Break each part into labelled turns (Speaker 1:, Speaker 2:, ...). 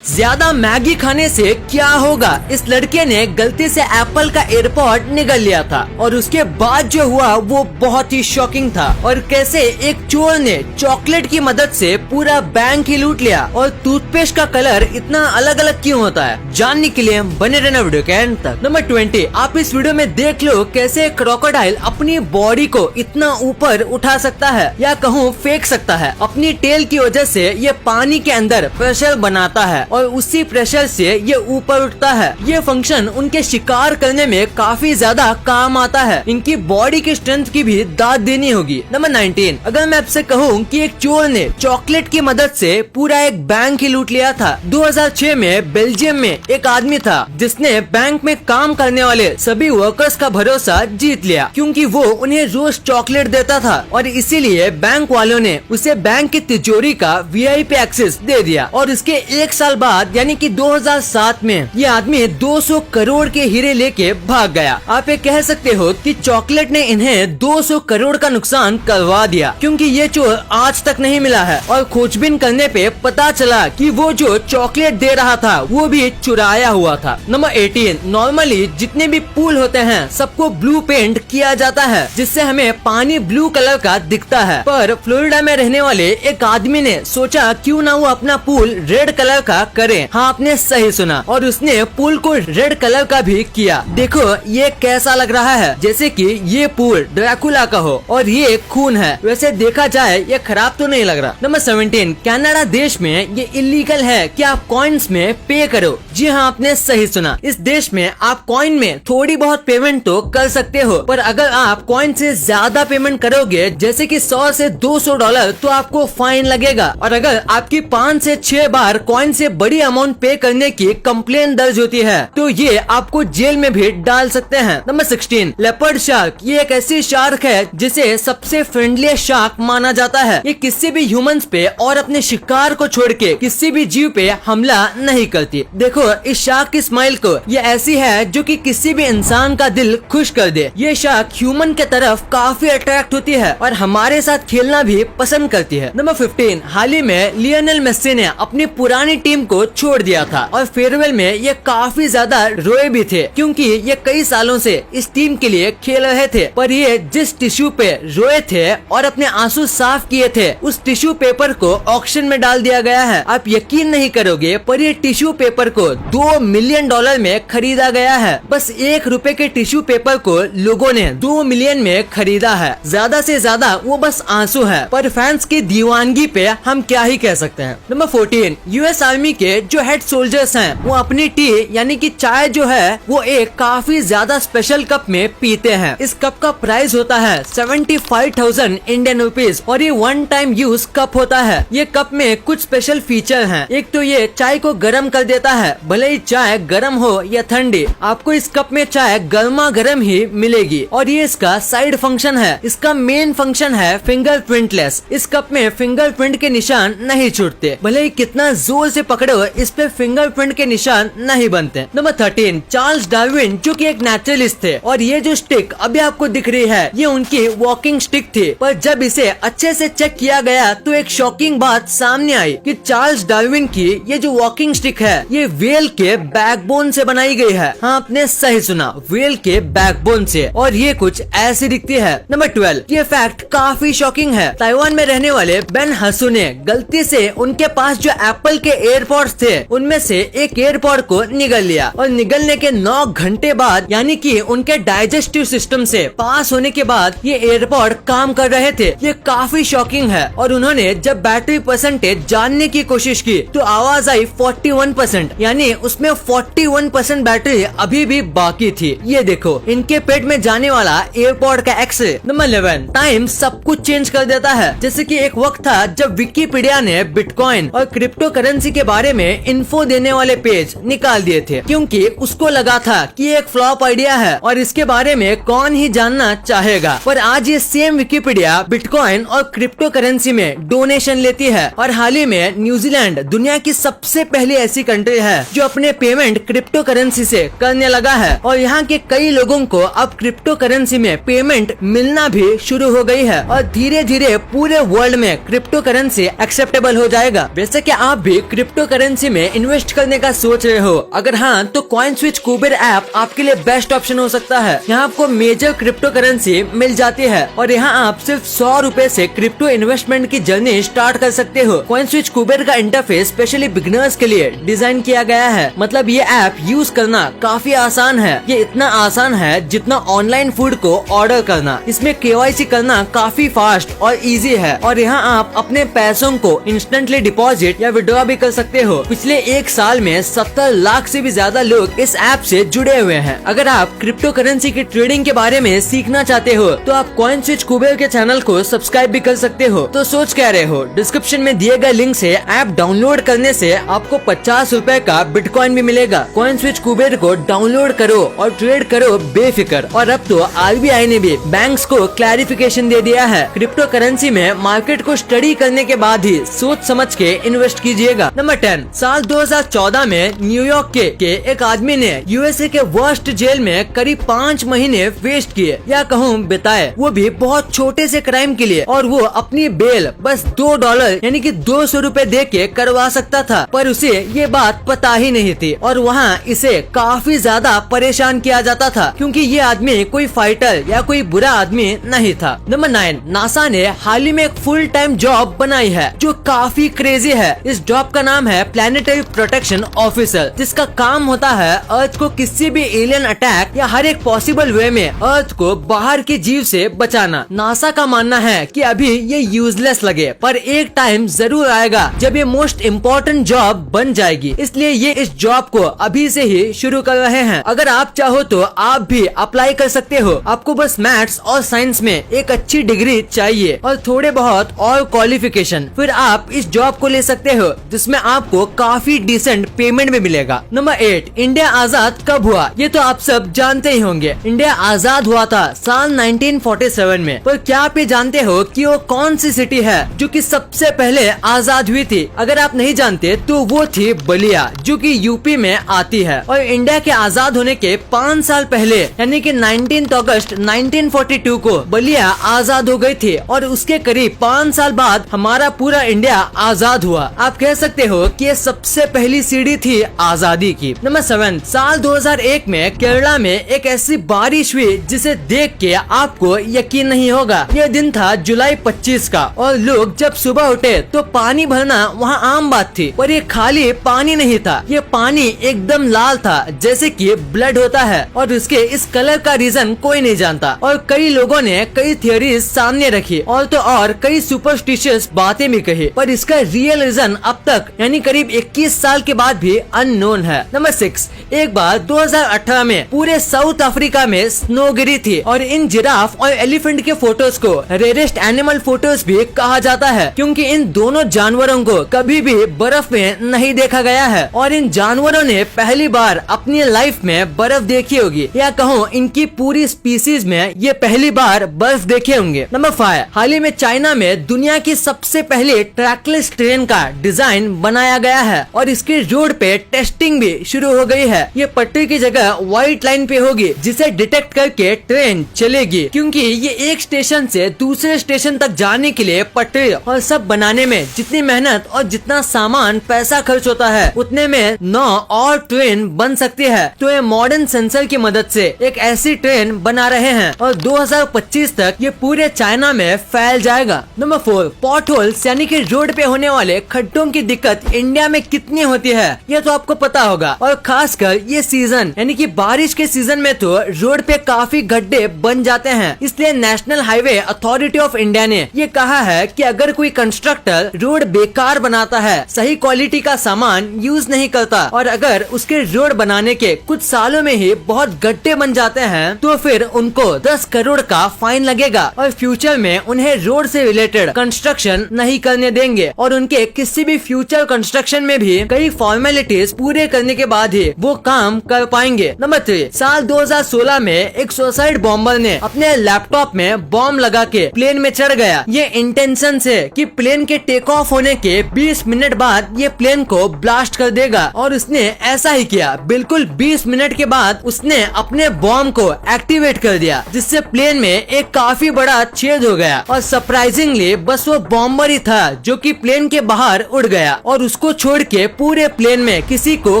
Speaker 1: ज्यादा मैगी खाने से क्या होगा। इस लड़के ने गलती से एप्पल का एयरपॉड निगल लिया था और उसके बाद जो हुआ वो बहुत ही शॉकिंग था। और कैसे एक चोर ने चॉकलेट की मदद से पूरा बैंक ही लूट लिया। और टूथपेस्ट का कलर इतना अलग अलग क्यों होता है, जानने के लिए बने रहना वीडियो के एंड तक। नंबर 20, आप इस वीडियो में देख लो कैसे क्रोकोडाइल अपनी बॉडी को इतना ऊपर उठा सकता है या कहूँ फेंक सकता है। अपनी टेल की वजह से ये पानी के अंदर प्रेशर बनाता है और उसी प्रेशर से ये ऊपर उठता है। ये फंक्शन उनके शिकार करने में काफी ज्यादा काम आता है। इनकी बॉडी की स्ट्रेंथ की भी दाद देनी होगी। नंबर 19, अगर मैं आपसे कहूँ कि एक चोर ने चॉकलेट की मदद से पूरा एक बैंक ही लूट लिया था। 2006 में बेल्जियम में एक आदमी था जिसने बैंक में काम करने वाले सभी वर्कर्स का भरोसा जीत लिया, क्योंकि वो उन्हें रोज चॉकलेट देता था और इसीलिए बैंक वालों ने उसे बैंक की तिजोरी का VIP एक्सेस दे दिया। और इसके एक साल बाद यानी कि 2007 में ये आदमी 200 करोड़ के हीरे लेके भाग गया। आप ये कह सकते हो कि चॉकलेट ने इन्हें 200 करोड़ का नुकसान करवा दिया, क्योंकि ये चोर आज तक नहीं मिला है। और खोजबीन करने पे पता चला कि वो जो चॉकलेट दे रहा था वो भी चुराया हुआ था। नंबर 18, नॉर्मली जितने भी पूल होते हैं सबको ब्लू पेंट किया जाता है जिससे हमें पानी ब्लू कलर का दिखता है। पर फ्लोरिडा में रहने वाले एक आदमी ने सोचा क्यों ना वो अपना पूल रेड कलर का करे। हाँ, आपने सही सुना, और उसने पूल को रेड कलर का भी किया। देखो ये कैसा लग रहा है, जैसे कि ये पूल ड्रैकुला का हो और ये खून है। वैसे देखा जाए ये खराब तो नहीं लग रहा। नंबर 17, कनाडा देश में ये इलीगल है कि आप कॉइन्स में पे करो। जी हाँ, आपने सही सुना। इस देश में आप कॉइन में थोड़ी बहुत पेमेंट तो कर सकते हो, पर अगर आप कॉइन से ज्यादा पेमेंट करोगे जैसे कि 100 से 200 डॉलर तो आपको फाइन लगेगा। और अगर आपकी 5 से 6 बार कॉइन से बड़ी अमाउंट पे करने की कंप्लेन दर्ज होती है तो ये आपको जेल में भी डाल सकते हैं। Number 16, leopard shark. ये एक ऐसी शार्क है जिसे सबसे फ्रेंडली शार्क माना जाता है। ये किसी भी ह्यूमंस पे और अपने शिकार को छोड़ के किसी भी जीव पे हमला नहीं करती। देखो इस शार्क की स्माइल को, ये ऐसी है जो कि किसी भी इंसान का दिल खुश कर दे। ये शार्क ह्यूमन के तरफ काफी अट्रैक्ट होती है और हमारे साथ खेलना भी पसंद करती है। नंबर 15, हाल ही में लियोनेल मेसी ने अपनी पुरानी टीम को छोड़ दिया था और फेयरवेल में ये काफी ज्यादा रोए भी थे, क्योंकि ये कई सालों से इस टीम के लिए खेल रहे थे। पर ये जिस टिश्यू पे रोए थे और अपने आंसू साफ किए थे उस टिश्यू पेपर को ऑक्शन में डाल दिया गया है। आप यकीन नहीं करोगे पर ये टिश्यू पेपर को $2 मिलियन में खरीदा गया है। बस ₹1 के टिश्यू पेपर को लोगों ने 2 मिलियन में खरीदा है। ज्यादा से ज्यादा वो बस आंसू है, पर फैंस की दीवानगी पे हम क्या ही कह सकते हैं। नंबर 14, US आर्मी के जो हेड सोल्जर्स हैं वो अपनी टी यानी कि चाय जो है वो एक काफी ज्यादा स्पेशल कप में पीते हैं। इस कप का प्राइस होता है 75,000 इंडियन रुपीज और ये 1 टाइम यूज कप होता है। ये कप में कुछ स्पेशल फीचर हैं। एक तो ये चाय को गर्म कर देता है, भले ही चाय गर्म हो या ठंडी, आपको इस कप में चाय गर्मा गर्म ही मिलेगी। और ये इसका साइड फंक्शन है। इसका मेन फंक्शन है फिंगरप्रिंटलेस। इस कप में फिंगरप्रिंट के निशान नहीं छूटते, भले ही कितना जोर से पकड़ो इस पे फिंगरप्रिंट के निशान नहीं बनते। नंबर 13, चार्ल्स डार्विन जो कि एक नेचुरलिस्ट थे और ये जो स्टिक अभी आपको दिख रही है ये उनकी वॉकिंग स्टिक थी। पर जब इसे अच्छे से चेक किया गया तो एक शॉकिंग बात सामने आई कि चार्ल्स डार्विन की ये जो वॉकिंग स्टिक है ये व्हेल के बैकबोन से बनाई गई है। हाँ, आपने सही सुना, व्हेल के बैकबोन से, और ये कुछ ऐसी दिखती है। नंबर 12, ये फैक्ट काफी शॉकिंग है। ताइवान में रहने वाले बेन हसू ने गलती से उनके पास जो एप्पल के एयरपॉड्स थे उनमें से एक एयरपॉड को निगल लिया और निगलने के 9 घंटे बाद यानी कि उनके डाइजेस्टिव सिस्टम से पास होने के बाद ये एयरपॉड काम कर रहे थे। ये काफी शॉकिंग है। और उन्होंने जब बैटरी परसेंटेज जानने की कोशिश की तो आवाज आई 41%, यानी उसमें 41% बैटरी अभी भी बाकी थी। ये देखो इनके पेट में जाने वाला एयरपॉड का एक्सरे। नंबर 11, टाइम सब कुछ चेंज कर देता है। जैसे कि एक वक्त था जब विकिपीडिया ने बिटकॉइन और क्रिप्टो करेंसी के बारे में इन्फो देने वाले पेज निकाल दिए थे, क्योंकि उसको लगा था कि ये एक फ्लॉप आइडिया है और इसके बारे में कौन ही जानना चाहेगा। पर आज ये सेम विकिपीडिया बिटकॉइन और क्रिप्टो करेंसी में डोनेशन लेती है। और हाल ही में न्यूजीलैंड दुनिया की सबसे पहली ऐसी कंट्री है जो अपने पेमेंट क्रिप्टो करेंसी से करने लगा है। और यहाँ के कई लोगों को अब क्रिप्टो करेंसी में पेमेंट मिलना भी शुरू हो गई है और धीरे धीरे पूरे वर्ल्ड में क्रिप्टो करेंसी एक्सेप्टेबल हो जाएगा। वैसे कि आप भी क्रिप्टो करेंसी में इन्वेस्ट करने का सोच रहे हो? अगर हाँ तो कॉइनस्विच कुबेर ऐप आपके लिए बेस्ट ऑप्शन हो सकता है। यहाँ आपको मेजर क्रिप्टो करेंसी मिल जाती है और यहाँ आप सिर्फ 100 रुपए से क्रिप्टो इन्वेस्टमेंट की जर्नी स्टार्ट कर सकते हो। कॉइनस्विच कुबेर का इंटरफेस स्पेशली बिगिनर्स के लिए डिजाइन किया गया है। मतलब ये ऐप यूज करना काफी आसान है। ये इतना आसान है जितना ऑनलाइन फूड को ऑर्डर करना। इसमें KYC करना काफी फास्ट और इजी है और यहाँ आप अपने पैसों को इंस्टेंटली डिपॉजिट या विड्रॉ भी कर सकते हो। पिछले एक साल में 70 लाख से भी ज्यादा लोग इस ऐप से जुड़े हुए हैं। अगर आप क्रिप्टो करेंसी की ट्रेडिंग के बारे में सीखना चाहते हो तो आप कॉइनस्विच कुबेर के चैनल को सब्सक्राइब भी कर सकते हो। तो सोच क्या रहे हो? डिस्क्रिप्शन में दिए गए लिंक से ऐप डाउनलोड करने से आपको 50 रुपए का बिटकॉइन भी मिलेगा। कॉइनस्विच कुबेर को डाउनलोड करो और ट्रेड करो बेफिक्र। और अब तो RBI ने भी बैंक्स को क्लैरिफिकेशन दे दिया है। क्रिप्टो करेंसी में मार्केट को स्टडी करने के बाद ही सोच समझ के इन्वेस्ट कीजिएगा। नंबर 10, साल 2014 में न्यूयॉर्क के एक आदमी ने USA के वर्स्ट जेल में करीब 5 महीने वेस्ट किए या कहूँ बिताए, वो भी बहुत छोटे से क्राइम के लिए। और वो अपनी बेल बस $2 यानी कि 200 रुपए दे के करवा सकता था, पर उसे ये बात पता ही नहीं थी और वहाँ इसे काफी ज्यादा परेशान किया जाता था क्योंकि ये आदमी कोई फाइटर या कोई बुरा आदमी नहीं था। नंबर 9, नासा ने हाल ही में एक फुल टाइम जॉब बनाई है जो काफी क्रेजी है। इस जॉब का नाम है प्लैनेटरी प्रोटेक्शन ऑफिसर, जिसका काम होता है अर्थ को किसी भी एलियन अटैक या हर एक पॉसिबल वे में अर्थ को बाहर के जीव से बचाना। नासा का मानना है कि अभी ये यूजलेस लगे, पर एक टाइम जरूर आएगा जब ये मोस्ट इम्पोर्टेंट जॉब बन जाएगी। इसलिए ये इस जॉब को अभी से ही शुरू कर रहे हैं। अगर आप चाहो तो आप भी अप्लाई कर सकते हो। आपको बस मैथ्स और साइंस में एक अच्छी डिग्री चाहिए और थोड़े बहुत और क्वालिफिकेशन, फिर आप इस जॉब को ले सकते हो जिसमें आपको काफी डिसेंट पेमेंट भी मिलेगा। नंबर 8, इंडिया आजाद कब हुआ? ये तो आप सब जानते ही होंगे। इंडिया आजाद हुआ था साल 1947 में, पर क्या आप ये जानते हो कि वो कौन सी सिटी है जो कि सबसे पहले आजाद हुई थी? अगर आप नहीं जानते तो वो थी बलिया, जो कि यूपी में आती है। और इंडिया के आजाद होने के 5 साल पहले यानी कि 19 अगस्त 1942 को बलिया आजाद हो गई थी और उसके करीब 5 साल बाद हमारा पूरा इंडिया आजाद हुआ। आप कह सकते हो कि ये सबसे पहली सीढ़ी थी आजादी की। नंबर 7, साल 2001 में केरला में एक ऐसी बारिश हुई जिसे देख के आपको यकीन नहीं होगा। यह दिन था जुलाई 25 का और लोग जब सुबह उठे तो पानी भरना वहाँ आम बात थी, पर ये खाली पानी नहीं था। ये पानी एकदम लाल था जैसे कि ब्लड होता है और उसके इस कलर का रीजन कोई नहीं जानता। और कई लोगों ने कई थियोरीज सामने रखी और तो और कई सुपरस्टिशियस बातें भी कही, पर इसका रियल रीजन अब तक यानी करीब 21 साल के बाद भी अननोन है। नंबर 6, एक बार 2018 में पूरे साउथ अफ्रीका में स्नो गिरी थी और इन जिराफ और एलिफेंट के फोटोज को रेयरेस्ट एनिमल फोटोज भी कहा जाता है क्योंकि इन दोनों जानवरों को कभी भी बर्फ में नहीं देखा गया है और इन जानवरों ने पहली बार अपनी लाइफ में बर्फ देखी होगी या कहूँ इनकी पूरी स्पीसीज में ये पहली बार बर्फ देखे होंगे। नंबर 5, हाल ही में चाइना में दुनिया की सबसे पहले ट्रैकलेस ट्रेन का डिजाइन बनाया गया है और इसके रोड पे टेस्टिंग भी शुरू हो गई है। ये पटरी की जगह व्हाइट लाइन पे होगी जिसे डिटेक्ट करके ट्रेन चलेगी क्योंकि ये एक स्टेशन से दूसरे स्टेशन तक जाने के लिए पटरी और सब बनाने में जितनी मेहनत और जितना सामान पैसा खर्च होता है उतने में 9 और ट्रेन बन सकती है। तो ये मॉडर्न सेंसर की मदद से एक ऐसी ट्रेन बना रहे हैं और 2025 तक ये पूरे चाइना में फैल जाएगा। नंबर 4, पॉट होल्स यानी कि रोड पे होने वाले खड्डों की दिक्कत इंडिया में कितनी होती है ये तो आपको पता होगा और खासकर ये सीजन यानी कि बारिश के सीजन में तो रोड पे काफी गड्ढे बन जाते हैं। इसलिए national highway authority of India ने ये कहा है कि अगर कोई कंस्ट्रक्टर रोड बेकार बनाता है, सही क्वालिटी का सामान यूज नहीं करता और अगर उसके रोड बनाने के कुछ सालों में ही बहुत गड्ढे बन जाते हैं तो फिर उनको 10 करोड़ का फाइन लगेगा और फ्यूचर में उन्हें रोड से रिलेटेड कंस्ट्रक्शन नहीं करने देंगे और उनके किसी भी फ्यूचर कंस्ट्रक्शन में भी कई फॉर्मेलिटीज पूरे करने के बाद ही वो काम कर पाएंगे। नंबर 3, साल 2016 में एक सुसाइड बॉम्बर ने अपने लैपटॉप में बॉम्ब लगा के प्लेन में चढ़ गया। ये इंटेंशन से कि प्लेन के टेक ऑफ होने के 20 मिनट बाद ये प्लेन को ब्लास्ट कर देगा और उसने ऐसा ही किया। बिल्कुल 20 मिनट के बाद उसने अपने बॉम्ब को एक्टिवेट कर दिया जिससे प्लेन में एक काफी बड़ा छेद हो गया और सरप्राइजिंगली बस वो बॉम्बर ही था जो कि प्लेन के बाहर उड़ गया और उसको उसको छोड़ के पूरे प्लेन में किसी को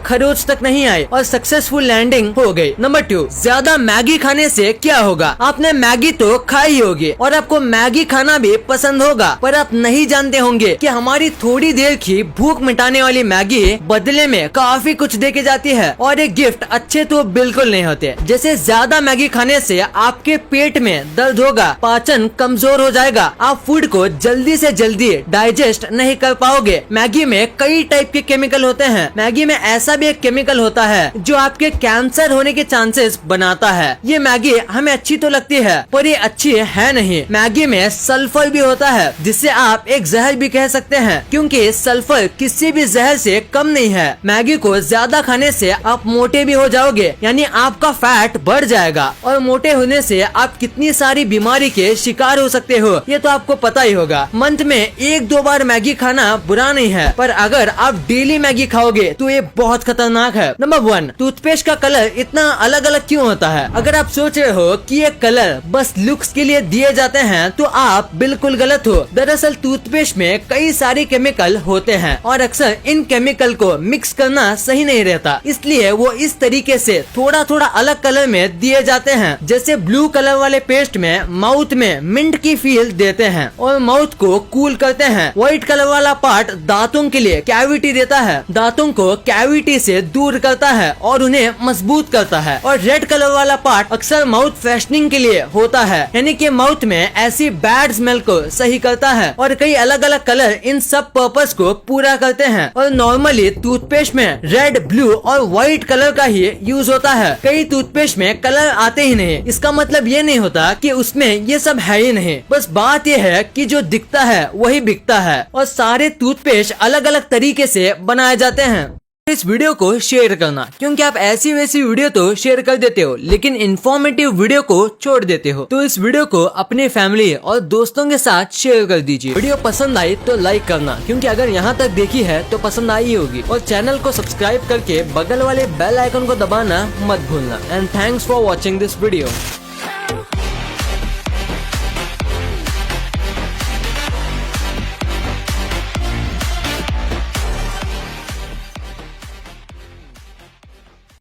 Speaker 1: खरोच तक नहीं आई और सक्सेसफुल लैंडिंग हो गई। नंबर 2, ज्यादा मैगी खाने से क्या होगा। आपने मैगी तो खाई होगी और आपको मैगी खाना भी पसंद होगा, पर आप नहीं जानते होंगे कि हमारी थोड़ी देर की भूख मिटाने वाली मैगी बदले में काफी कुछ दे के जाती है और ये गिफ्ट अच्छे तो बिल्कुल नहीं होते। जैसे ज्यादा मैगी खाने से आपके पेट में दर्द होगा, पाचन कमजोर हो जाएगा, आप फूड को जल्दी से जल्दी डाइजेस्ट नहीं कर पाओगे। मैगी में कई टाइप के केमिकल होते हैं। मैगी में ऐसा भी एक केमिकल होता है जो आपके कैंसर होने के चांसेस बनाता है। ये मैगी हमें अच्छी तो लगती है पर ये अच्छी है नहीं। मैगी में सल्फर भी होता है जिसे आप एक जहर भी कह सकते हैं, क्योंकि सल्फर किसी भी जहर से कम नहीं है। मैगी को ज्यादा खाने से आप मोटे भी हो जाओगे, यानी आपका फैट बढ़ जाएगा और मोटे होने से आप कितनी सारी बीमारी के शिकार हो सकते हो ये तो आपको पता ही होगा। मंथ में 1-2 बार मैगी खाना बुरा नहीं है, पर अगर आप डेली मैगी खाओगे तो ये बहुत खतरनाक है। नंबर 1, टूथपेस्ट का कलर इतना अलग अलग क्यों होता है। अगर आप सोच रहे हो कि ये कलर बस लुक्स के लिए दिए जाते हैं तो आप बिल्कुल गलत हो। दरअसल टूथपेस्ट में कई सारे केमिकल होते हैं और अक्सर इन केमिकल को मिक्स करना सही नहीं रहता, इसलिए वो इस तरीके से थोड़ा थोड़ा अलग कलर में दिए जाते हैं। जैसे ब्लू कलर वाले पेस्ट में माउथ में मिंट की फील देते हैं और माउथ को कूल करते हैं। व्हाइट कलर वाला पार्ट दांतों के लिए कैविटी देता है, दांतों को कैविटी से दूर करता है और उन्हें मजबूत करता है। और रेड कलर वाला पार्ट अक्सर माउथ फ्रेशनिंग के लिए होता है, यानी कि माउथ में ऐसी बैड स्मेल को सही करता है। और कई अलग अलग कलर इन सब पर्पस को पूरा करते हैं और नॉर्मली टूथपेस्ट में रेड, ब्लू और व्हाइट कलर का ही यूज होता है। कई टूथपेस्ट में कलर आते ही नहीं, इसका मतलब ये नहीं होता कि उसमें ये सब है ही नहीं। बस बात ये है कि जो दिखता है वही बिकता है और सारे टूथपेस्ट अलग अलग तरीके से बनाए जाते हैं। इस वीडियो को शेयर करना, क्योंकि आप ऐसी वैसी वीडियो तो शेयर कर देते हो लेकिन इन्फॉर्मेटिव वीडियो को छोड़ देते हो। तो इस वीडियो को अपने फैमिली और दोस्तों के साथ शेयर कर दीजिए। वीडियो पसंद आई तो लाइक करना, क्योंकि अगर यहाँ तक देखी है तो पसंद आई ही होगी। और चैनल को सब्सक्राइब करके बगल वाले बेल आइकन को दबाना मत भूलना। And thanks for watching this video.